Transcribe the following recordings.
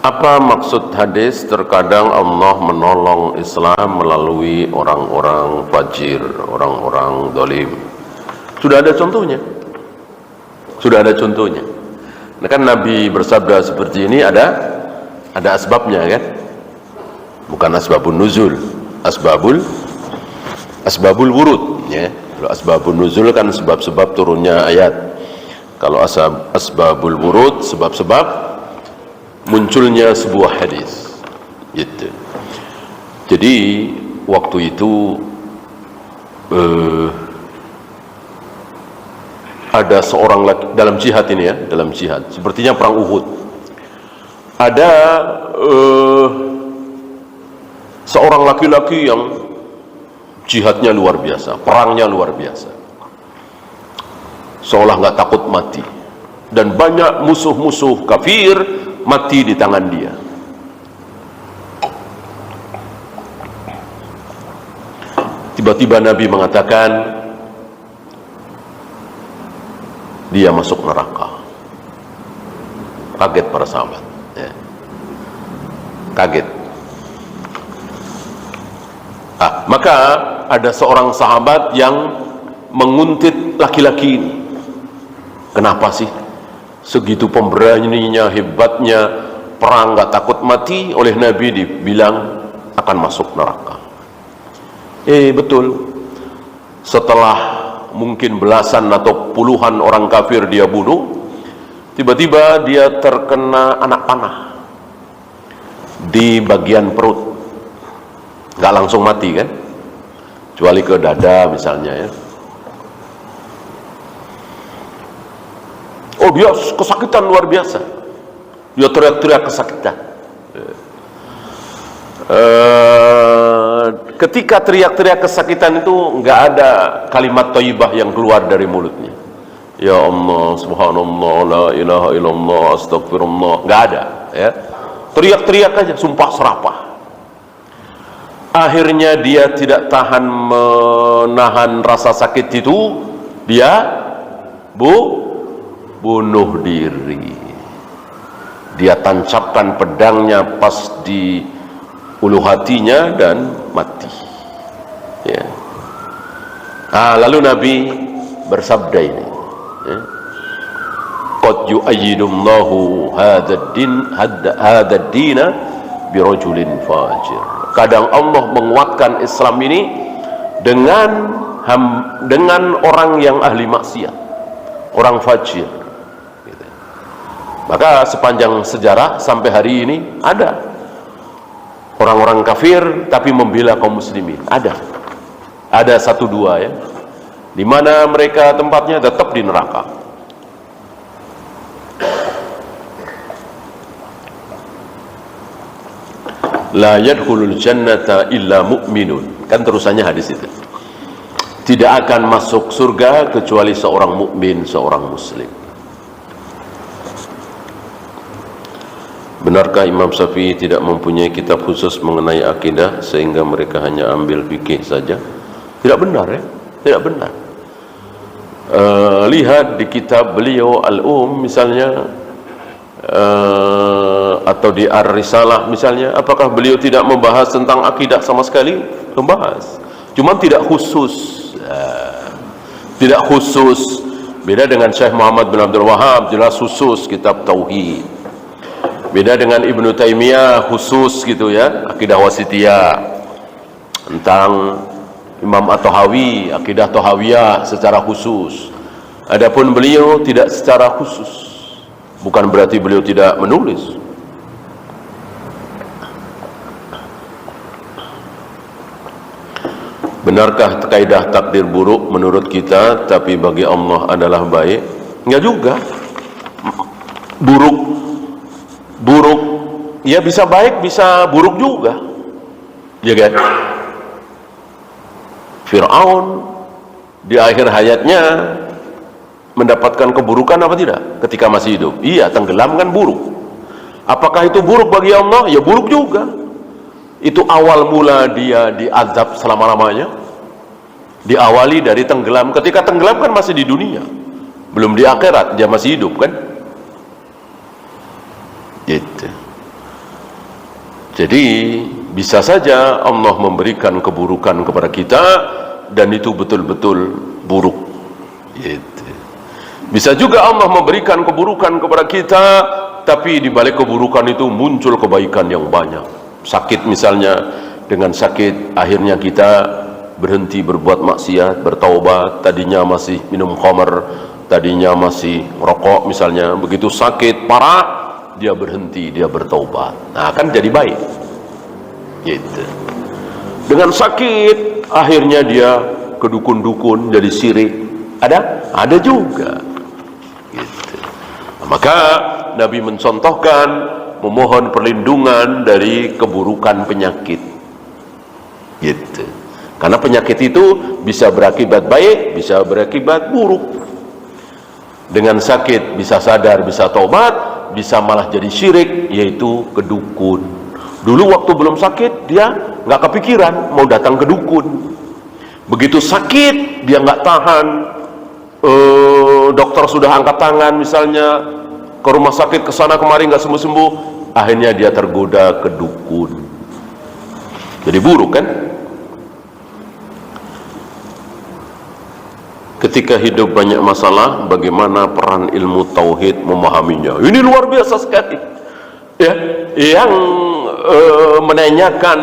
Apa maksud hadis terkadang Allah menolong Islam melalui orang-orang fajir, orang-orang zalim? Sudah ada contohnya. Sudah ada contohnya. Nah, kan Nabi bersabda seperti ini ada asbabnya kan? Bukan asbabun nuzul, asbabul wurud ya. Kalau asbabun nuzul kan sebab-sebab turunnya ayat. Kalau asbabul wurud sebab-sebab munculnya sebuah hadis gitu. Jadi waktu itu ada seorang laki dalam jihad ini ya, dalam jihad sepertinya perang Uhud, ada seorang laki-laki yang jihadnya luar biasa, perangnya luar biasa, seolah nggak takut mati, dan banyak musuh-musuh kafir mati di tangan dia. Tiba-tiba Nabi mengatakan dia masuk neraka. Kaget para sahabat ya. Kaget. Maka ada seorang sahabat yang menguntit laki-laki ini. Kenapa sih segitu pemberaninya, hebatnya, perang gak takut mati, oleh Nabi dibilang akan masuk neraka. Betul. Setelah mungkin belasan atau puluhan orang kafir dia bunuh, tiba-tiba dia terkena anak panah di bagian perut. Gak langsung mati kan, kecuali ke dada misalnya ya. Dia kesakitan luar biasa, dia teriak-teriak kesakitan. Ketika teriak-teriak kesakitan itu nggak ada kalimat thayyibah yang keluar dari mulutnya. Ya Allah, subhanallah, la ilaha illallah, astagfirullah, nggak ada ya. Teriak-teriak aja, sumpah serapah. Akhirnya dia tidak tahan menahan rasa sakit itu, dia bunuh diri. Dia tancapkan pedangnya pas di ulu hatinya dan mati ya. Lalu Nabi bersabda ini ya, qad yu'ayyidullahu hadzal dina birajulin fajir. Kadang Allah menguatkan Islam ini dengan orang yang ahli maksiat, orang fajir. Maka sepanjang sejarah sampai hari ini ada orang-orang kafir tapi membela kaum muslimin. Ada satu dua ya, di mana mereka tempatnya tetap di neraka. La yadkhulul jannata illa mu'minun, kan terusannya hadis itu. Tidak akan masuk surga kecuali seorang mukmin, seorang muslim. Benarkah Imam Syafi'i tidak mempunyai kitab khusus mengenai akidah sehingga mereka hanya ambil fikih saja? Tidak benar ya, tidak benar. Lihat di kitab beliau Al-Um misalnya, atau di Ar-Risalah misalnya, apakah beliau tidak membahas tentang akidah sama sekali? Membahas, cuman tidak khusus. Tidak khusus. Beda dengan Syekh Muhammad bin Abdul Wahab, jelas khusus kitab Tauhid. Beda dengan Ibnu Taimiyah, khusus gitu ya, akidah wasitiyah. Tentang Imam At-Tahawi, akidah Tahawiyah secara khusus. Adapun beliau tidak secara khusus. Bukan berarti beliau tidak menulis. Benarkah kaidah takdir buruk menurut kita tapi bagi Allah adalah baik? Enggak juga. Buruk ya bisa baik bisa buruk juga ya kan. Fir'aun di akhir hayatnya mendapatkan keburukan apa tidak ketika masih hidup? Iya, tenggelam kan buruk. Apakah itu buruk bagi Allah? Ya buruk juga. Itu awal mula dia diazab selama-lamanya. Diawali dari tenggelam. Ketika tenggelam kan masih di dunia, belum di akhirat, dia masih hidup kan gitu. Jadi bisa saja Allah memberikan keburukan kepada kita dan itu betul-betul buruk. Gitu. Bisa juga Allah memberikan keburukan kepada kita, tapi di balik keburukan itu muncul kebaikan yang banyak. Sakit misalnya, dengan sakit akhirnya kita berhenti berbuat maksiat, bertaubat. Tadinya masih minum khamar, tadinya masih rokok misalnya, begitu sakit parah dia berhenti, dia bertaubat. Nah, kan jadi baik. Gitu. Dengan sakit akhirnya dia ke dukun-dukun, jadi syirik. Ada juga. Gitu. Nah, maka Nabi mencontohkan memohon perlindungan dari keburukan penyakit. Gitu. Karena penyakit itu bisa berakibat baik, bisa berakibat buruk. Dengan sakit bisa sadar, bisa taubat, bisa malah jadi syirik, yaitu ke dukun. Dulu waktu belum sakit dia nggak kepikiran mau datang ke dukun. Begitu sakit dia nggak tahan, dokter sudah angkat tangan misalnya, ke rumah sakit kesana kemari nggak sembuh-sembuh, akhirnya dia tergoda ke dukun. Jadi buruk kan? Ketika hidup banyak masalah, bagaimana peran ilmu tauhid memahaminya? Ini luar biasa sekali. Ya, yang menanyakan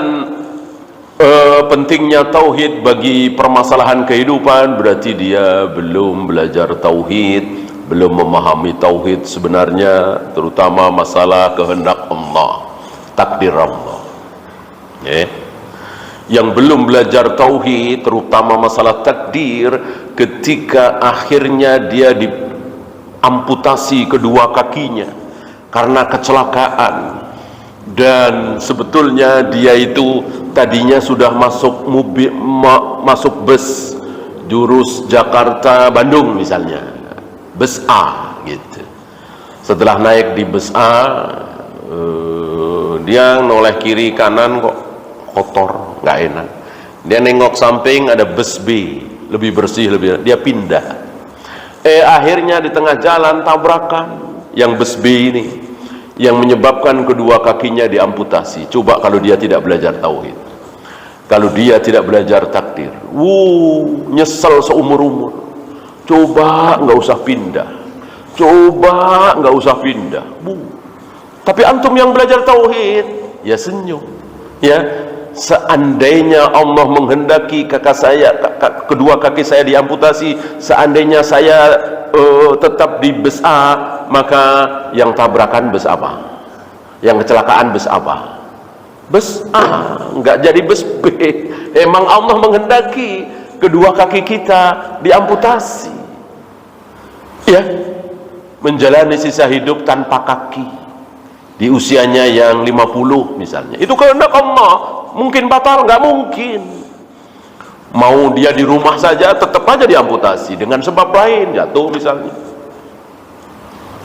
pentingnya tauhid bagi permasalahan kehidupan berarti dia belum belajar tauhid, belum memahami tauhid sebenarnya, terutama masalah kehendak Allah, takdir Allah. Yang belum belajar tauhid, terutama masalah takdir, ketika akhirnya dia diamputasi kedua kakinya karena kecelakaan, dan sebetulnya dia itu tadinya sudah masuk mobil, masuk bus jurus Jakarta Bandung misalnya, bus A gitu. Setelah naik di bus A, dia noleh kiri kanan kok kotor, nggak enak. Dia nengok samping ada bus B, lebih bersih, lebih, dia pindah. Akhirnya di tengah jalan tabrakan yang bus B ini, yang menyebabkan kedua kakinya diamputasi. Coba kalau dia tidak belajar tauhid, kalau dia tidak belajar takdir, nyesel seumur-umur. Coba nggak usah pindah, coba nggak usah pindah. Tapi antum yang belajar tauhid, ya senyum. Ya, seandainya Allah menghendaki kedua kaki saya diamputasi, seandainya saya tetap di bus A, maka yang tabrakan bus apa? Yang kecelakaan bus apa? Bus A, nggak jadi bus B. Emang Allah menghendaki kedua kaki kita diamputasi, ya, menjalani sisa hidup tanpa kaki di usianya yang 50 misalnya. Itu kehendak Allah. Mungkin batal? Nggak mungkin. Mau dia di rumah saja tetap aja diamputasi dengan sebab lain, jatuh misalnya.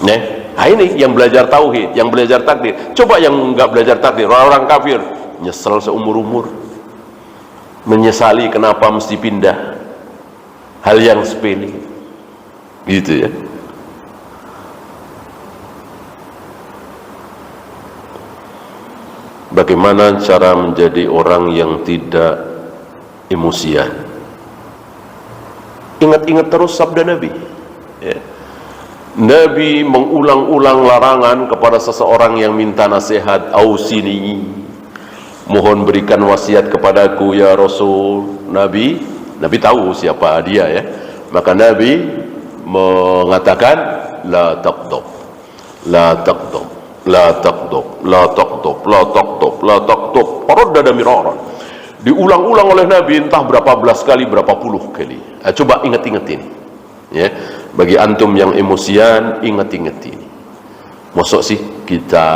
Nah ini yang belajar tauhid, yang belajar takdir. Coba yang nggak belajar takdir, orang-orang kafir, nyesel seumur-umur, menyesali kenapa mesti pindah, hal yang sepele gitu ya. Bagaimana cara menjadi orang yang tidak emosian? Ingat-ingat terus sabda Nabi, ya. Nabi mengulang-ulang larangan kepada seseorang yang minta nasihat, ausini, mohon berikan wasiat kepadaku ya Rasul. Nabi tahu siapa dia ya, maka Nabi mengatakan la taqdab, la taqdab, la taqdab, la taqdab, la taqdab, la taqdab, paraddada miraran. Diulang-ulang oleh Nabi entah berapa belas kali, berapa puluh kali. Coba ingat-ingatin ya, bagi antum yang emosian, ingat-ingatin. Mosok sih kita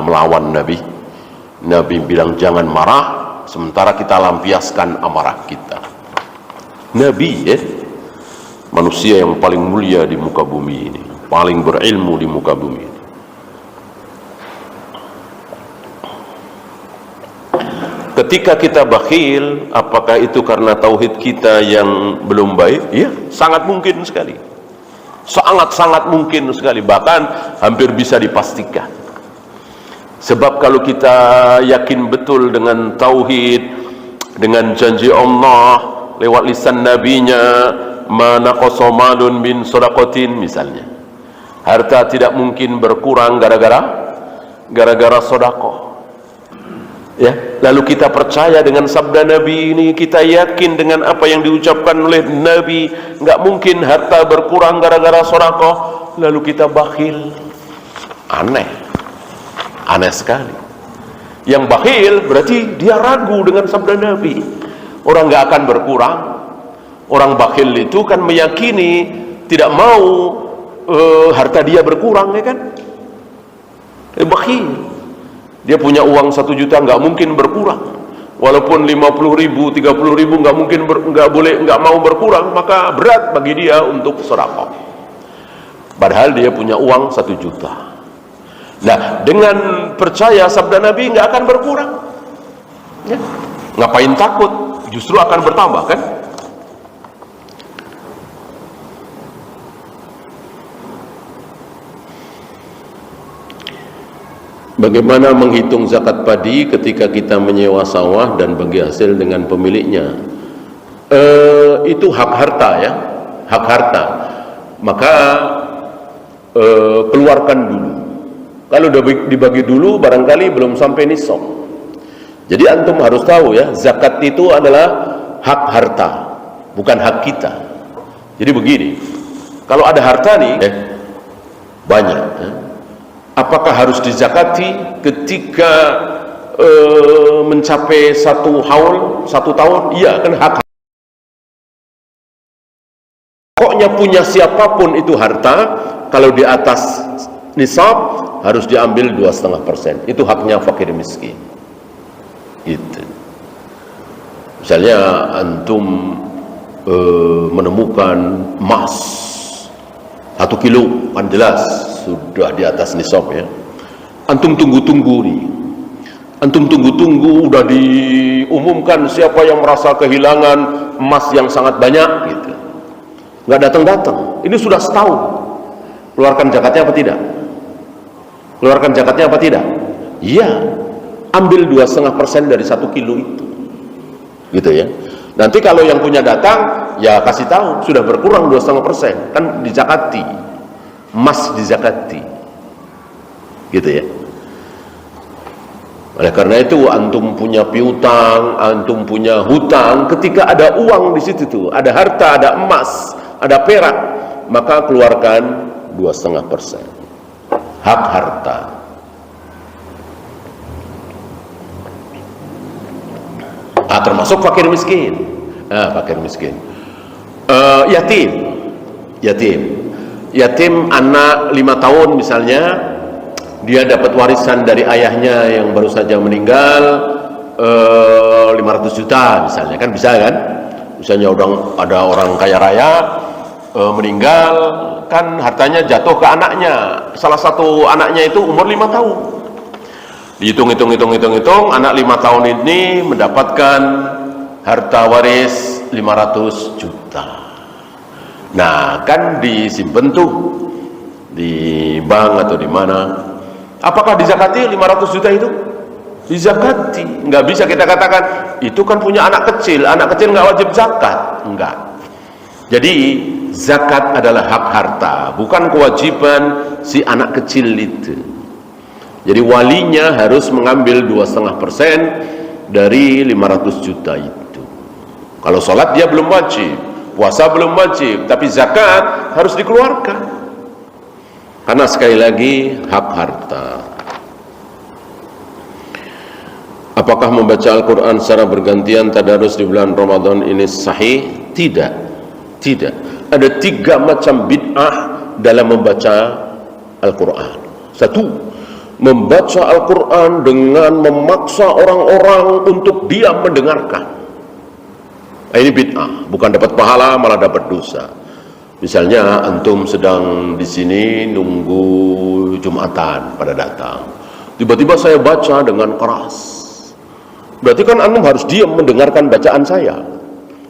melawan Nabi? Nabi bilang jangan marah, sementara kita lampiaskan amarah kita. Nabi ya, manusia yang paling mulia di muka bumi ini, paling berilmu di muka bumi ini. Ketika kita bakhil, apakah itu karena tauhid kita yang belum baik? Ya, sangat mungkin sekali. Sangat-sangat mungkin sekali, bahkan hampir bisa dipastikan. Sebab kalau kita yakin betul dengan tauhid, dengan janji Allah lewat lisan nabinya, ma naqasa malun min shadaqatin misalnya, harta tidak mungkin berkurang gara-gara sedekah. Ya, lalu kita percaya dengan sabda Nabi ini, kita yakin dengan apa yang diucapkan oleh Nabi, enggak mungkin harta berkurang gara-gara sedekah, lalu kita bakhil. Aneh sekali. Yang bakhil berarti dia ragu dengan sabda Nabi. Orang enggak akan berkurang. Orang bakhil itu kan meyakini, tidak mau harta dia berkurang, ya kan? Bakhil. Dia punya uang 1 juta, nggak mungkin berkurang. Walaupun 50.000, 30.000 nggak mau berkurang, maka berat bagi dia untuk sedekah. Padahal dia punya uang 1 juta. Nah, dengan percaya sabda Nabi nggak akan berkurang. Ya. Ngapain takut? Justru akan bertambah, kan? Bagaimana menghitung zakat padi ketika kita menyewa sawah dan bagi hasil dengan pemiliknya? Itu hak harta, ya, hak harta. Maka keluarkan dulu. Kalau dibagi dulu barangkali belum sampai nisab. Jadi antum harus tahu, ya, zakat itu adalah hak harta, bukan hak kita. Jadi begini, kalau ada harta nih banyak, apakah harus dizakati ketika mencapai 1 haul, 1 tahun? Iya, kan hak. Pokoknya punya siapapun itu harta, kalau di atas nisab harus diambil 2,5%. Itu haknya fakir miskin. Gitu. Misalnya antum menemukan emas 1 kilo, kan jelas sudah di atas nisab, ya. Antum tunggu-tunggu nih. Antum tunggu-tunggu udah diumumkan siapa yang merasa kehilangan emas yang sangat banyak gitu. Nggak datang-datang. Ini sudah setahun. Keluarkan zakatnya apa tidak? Keluarkan zakatnya apa tidak? Iya. Ambil 2,5% dari 1 kilo itu. Gitu, ya. Nanti kalau yang punya datang, ya kasih tahu sudah berkurang 2,5%, kan dizakati. Emas dizakati, gitu, ya. Oleh karena itu antum punya piutang, antum punya hutang, ketika ada uang di situ tuh, ada harta, ada emas, ada perak, maka keluarkan 2,5%. Hak harta. Termasuk fakir miskin. Fakir miskin. Yatim anak 5 tahun misalnya, dia dapat warisan dari ayahnya yang baru saja meninggal 500 juta misalnya, kan bisa, kan? Misalnya ada orang kaya raya meninggal, kan hartanya jatuh ke anaknya. Salah satu anaknya itu umur 5 tahun. Dihitung, anak 5 tahun ini mendapatkan harta waris 500 juta. Nah, kan disimpen tuh di bank atau di mana. Apakah dizakati 500 juta itu? Dizakati. Nggak bisa kita katakan itu kan punya anak kecil nggak wajib zakat. Enggak. Jadi zakat adalah hak harta, bukan kewajiban si anak kecil itu. Jadi walinya harus mengambil 2,5% dari 500 juta itu. Kalau sholat dia belum wajib, puasa belum wajib, tapi zakat harus dikeluarkan. Karena sekali lagi hak harta. Apakah membaca Al-Quran secara bergantian tadarus di bulan Ramadan ini sahih? Tidak. Ada 3 macam bid'ah dalam membaca Al-Quran. 1, membaca Al-Quran dengan memaksa orang-orang untuk diam mendengarkan. Ini bid'ah, bukan dapat pahala malah dapat dosa. Misalnya antum sedang di sini nunggu Jumatan pada datang, tiba-tiba saya baca dengan keras, berarti kan antum harus diam mendengarkan bacaan saya.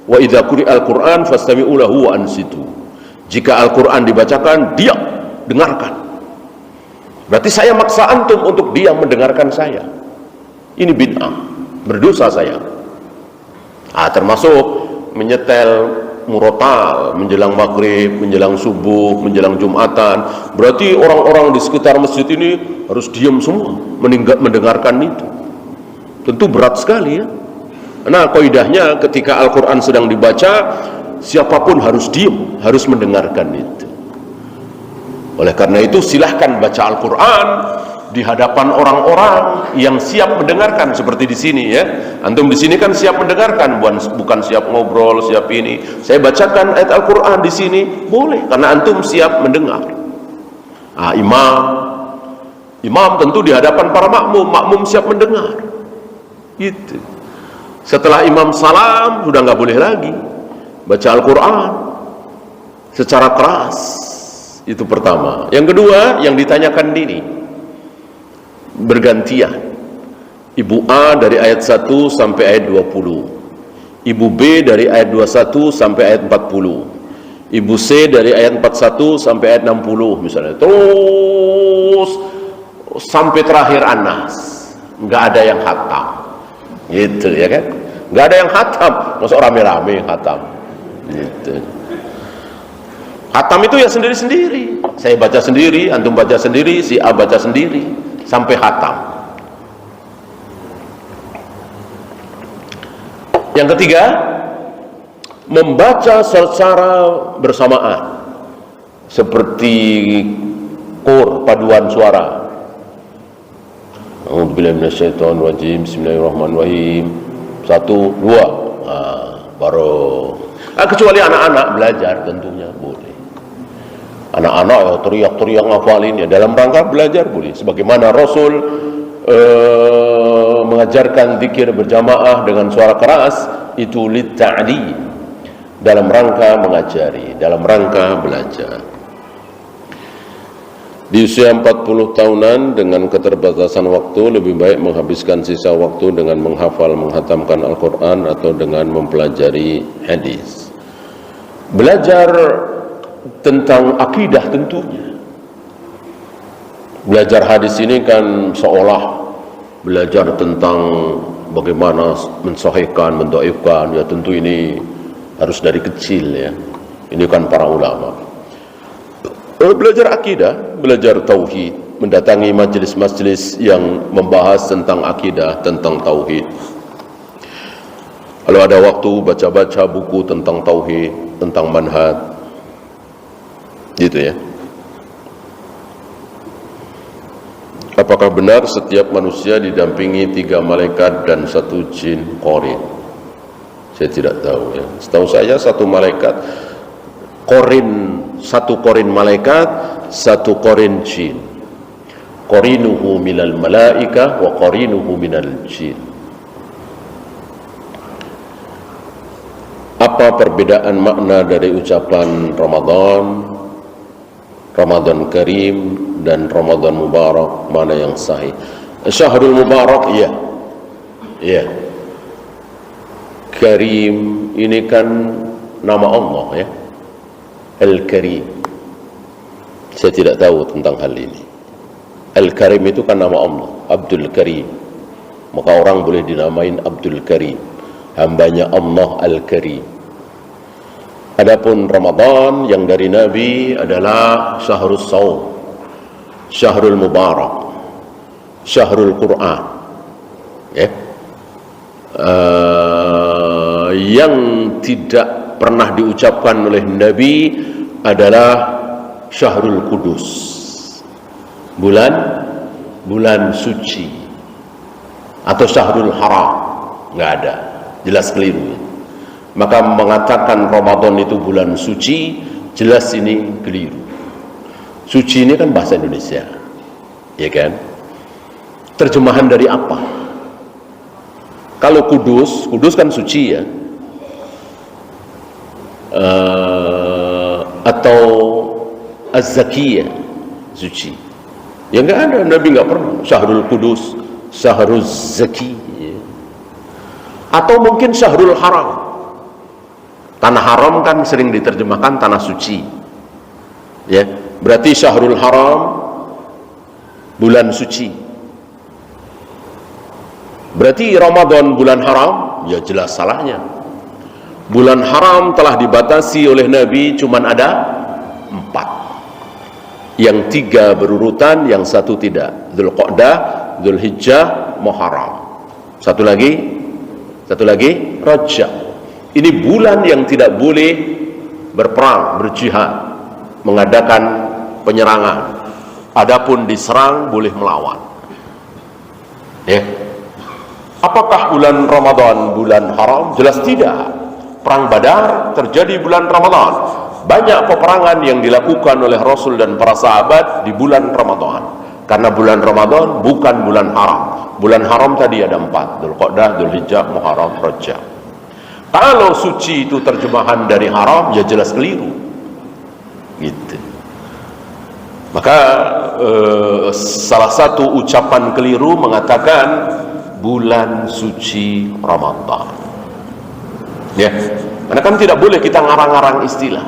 Wa idza quri'al Qur'an fastami'u lahu wa ansitu. Jika Al-Quran dibacakan, diam, dengarkan. Berarti saya maksa antum untuk diam mendengarkan saya. Ini bid'ah, berdosa saya. Termasuk menyetel murotal menjelang maghrib, menjelang subuh, menjelang jumatan. Berarti orang-orang di sekitar masjid ini harus diam semua mendengarkan itu. Tentu berat sekali ya. Nah, kaidahnya ketika Al-Quran sedang dibaca, siapapun harus diam, harus mendengarkan itu. Oleh karena itu silahkan baca Al-Quran di hadapan orang-orang yang siap mendengarkan, seperti di sini ya. Antum di sini kan siap mendengarkan, bukan siap ngobrol, siap ini. Saya bacakan ayat Al-Quran di sini boleh, karena antum siap mendengar. Imam tentu di hadapan para makmum siap mendengar. Gitu. Setelah imam salam sudah nggak boleh lagi baca Al-Quran secara keras. Itu pertama. Yang kedua, yang ditanyakan ini bergantian. Ibu A dari ayat 1 sampai ayat 20, Ibu B dari ayat 21 sampai ayat 40, Ibu C dari ayat 41 sampai ayat 60 misalnya, terus sampai terakhir An-Nas. Nggak ada yang khatam gitu ya kan, nggak ada yang khatam, masa rame-rame khatam gitu. Khatam itu ya sendiri-sendiri, saya baca sendiri, antum baca sendiri, si A baca sendiri sampai khatam. Yang ketiga, membaca secara bersamaan seperti kor, paduan suara. A'udzubillahi minasyaitonirrajim, bismillahirrahmanirrahim. 1, 2, baru. Kecuali anak-anak belajar tentunya boleh. Anak-anak ya teriak-teriak ngafalin ya, dalam rangka belajar boleh. Sebagaimana Rasul mengajarkan zikir berjamaah dengan suara keras, itu litta'li, dalam rangka mengajari, dalam rangka belajar. Di usia 40 tahunan dengan keterbatasan waktu, lebih baik menghabiskan sisa waktu dengan menghafal, menghatamkan Al-Quran atau dengan mempelajari hadis. Belajar tentang akidah tentunya. Belajar hadis ini kan seolah belajar tentang bagaimana mensahihkan, mendoifkan, ya tentu ini harus dari kecil ya. Ini kan para ulama. Belajar akidah, belajar tauhid, mendatangi majelis-majelis yang membahas tentang akidah, tentang tauhid. Kalau ada waktu baca-baca buku tentang tauhid, tentang manhaj, gitu ya. Apakah benar setiap manusia didampingi 3 malaikat dan 1 jin qarin? Saya tidak tahu ya. Setahu saya 1 malaikat qarin, 1 qarin malaikat, 1 qarin jin. Qarinuhu minal malaika wa qarinuhu minal jin. Apa perbedaan makna dari ucapan Ramadan Karim dan Ramadan Mubarak, mana yang sahih? Syahrul Mubarak ya. Karim ini kan nama Allah ya, Al-Karim. Saya tidak tahu tentang hal ini. Al-Karim itu kan nama Allah, Abdul Karim. Maka orang boleh dinamain Abdul Karim, hambanya Allah Al-Karim. Adapun Ramadan yang dari Nabi adalah Syahrul Shaum, Syahrul Mubarak, Syahrul Quran ya. Yang tidak pernah diucapkan oleh Nabi adalah Syahrul Kudus, bulan suci, atau Syahrul Haram, nggak ada, jelas keliru. Maka mengatakan Ramadan itu bulan suci, jelas ini keliru. Suci ini kan bahasa Indonesia, ya kan? Terjemahan dari apa? Kalau kudus kan suci ya, atau az-zakiyah, suci. Ya nggak ada, Nabi nggak pernah Syahrul Kudus, Syahrul Zaki ya. Atau mungkin Syahrul Haram. Tanah haram kan sering diterjemahkan tanah suci ya. Berarti Syahrul Haram bulan suci. Berarti Ramadan bulan haram? Ya jelas salahnya. Bulan haram telah dibatasi oleh Nabi cuman ada 4. Yang 3 berurutan, yang 1 tidak. Dzulqa'dah, Dzulhijjah, Muharram. Satu lagi Rajab. Ini bulan yang tidak boleh berperang, berjihad, mengadakan penyerangan. Adapun diserang boleh melawan. Ya. Apakah bulan Ramadan bulan haram? Jelas tidak. Perang Badar terjadi bulan Ramadan. Banyak peperangan yang dilakukan oleh Rasul dan para sahabat di bulan Ramadan. Karena bulan Ramadan bukan bulan haram. Bulan haram tadi ada 4, Dzulqa'dah, Dzulhijjah, Muharram, Rajab. Kalau suci itu terjemahan dari haram, ya jelas keliru. Gitu. Maka salah satu ucapan keliru mengatakan bulan suci Ramadan. Ya, karena kan tidak boleh kita ngarang-ngarang istilah.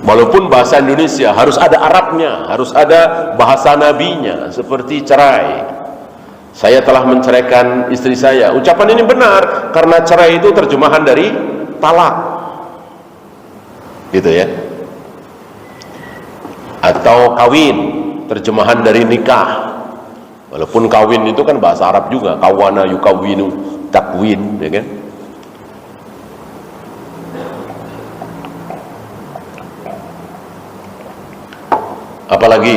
Walaupun bahasa Indonesia harus ada Arabnya, harus ada bahasa nabinya, seperti cerai. Saya telah menceraikan istri saya. Ucapan ini benar karena cerai itu terjemahan dari talak. Gitu ya. Atau kawin, terjemahan dari nikah. Walaupun kawin itu kan bahasa Arab juga, kawana yukawinu, takwin, ya kan? Apalagi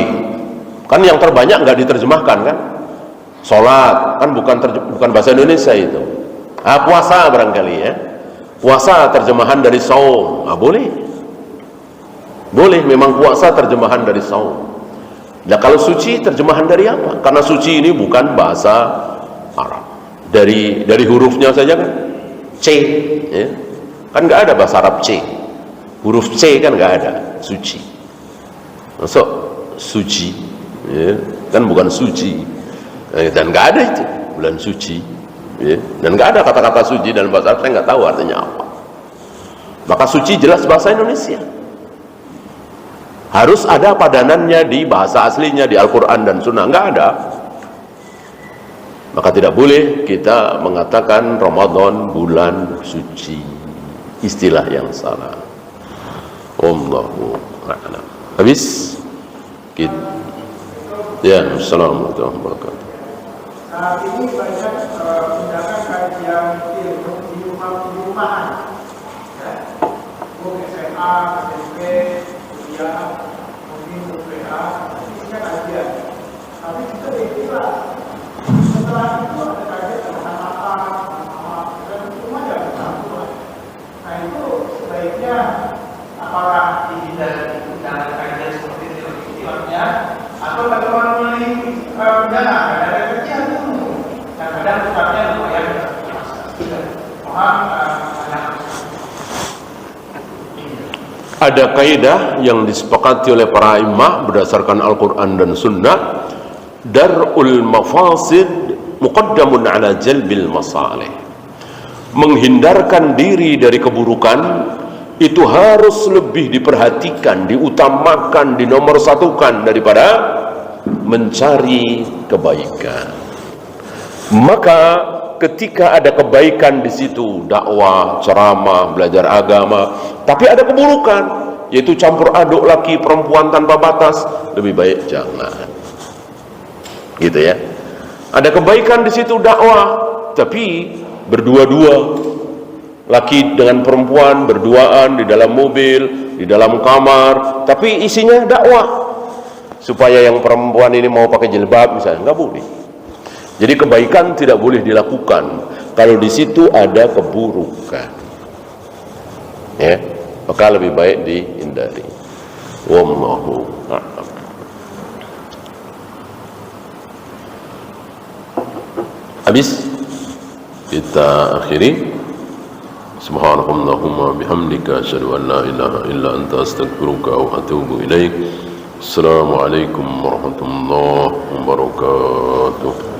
kan yang terbanyak nggak diterjemahkan kan? Sholat kan bukan bahasa Indonesia itu. Puasa barangkali ya. Puasa terjemahan dari saum. Boleh. Boleh, memang puasa terjemahan dari saum. Nah, kalau suci terjemahan dari apa? Karena suci ini bukan bahasa Arab. Dari hurufnya saja kan C, ya. Kan nggak ada bahasa Arab C. Huruf C kan nggak ada, suci. Masuk suci, ya. Kan bukan suci. Dan nggak ada itu bulan suci, ya. Dan nggak ada kata-kata suci dalam bahasa Arab, saya nggak tahu artinya apa. Maka suci jelas bahasa Indonesia. Harus ada padanannya di bahasa aslinya, di Al-Quran dan Sunnah. Nggak ada. Maka tidak boleh kita mengatakan Ramadan bulan suci, istilah yang salah. Wallahu a'lam. Habis kita. Ya, assalamualaikum warahmatullahi wabarakatuh. Saat ini banyak undangan kajian ilmu di rumah-rumahan, ya, SMA, SMP, kuliah, mungkin UPA, isinya kajian. Tapi kita ikhlas. Setelah itu ada kajian tentang apa, dan semuanya bercampur. Nah itu sebaiknya apakah dihindari undangan kajian seperti itu istilahnya, atau bagaimana memilih undangan? Ada kajian dulu, dan kadang tempatnya lumayan mohon Ada kaidah yang disepakati oleh para imam berdasarkan Al-Quran dan Sunnah, dar'ul mafasid muqaddamun ala jalbil masalih. Menghindarkan diri dari keburukan itu harus lebih diperhatikan, diutamakan, dinomorsatukan daripada mencari kebaikan. Maka ketika ada kebaikan di situ, dakwah, ceramah, belajar agama, tapi ada keburukan, yaitu campur aduk laki perempuan tanpa batas, lebih baik jangan. Gitu ya. Ada kebaikan di situ, dakwah, tapi berdua-dua, laki dengan perempuan berduaan di dalam mobil, di dalam kamar, tapi isinya dakwah, supaya yang perempuan ini mau pakai jilbab misalnya, nggak boleh. Jadi kebaikan tidak boleh dilakukan kalau di situ ada keburukan, ya, maka lebih baik dihindari. Wallahu a'lam. Habis kita akhiri. Subhanakallahumma bihamdika asyhadu an la ilaha illa anta astaghfiruka wa atubu ilaik. Assalamualaikum warahmatullahi wabarakatuh.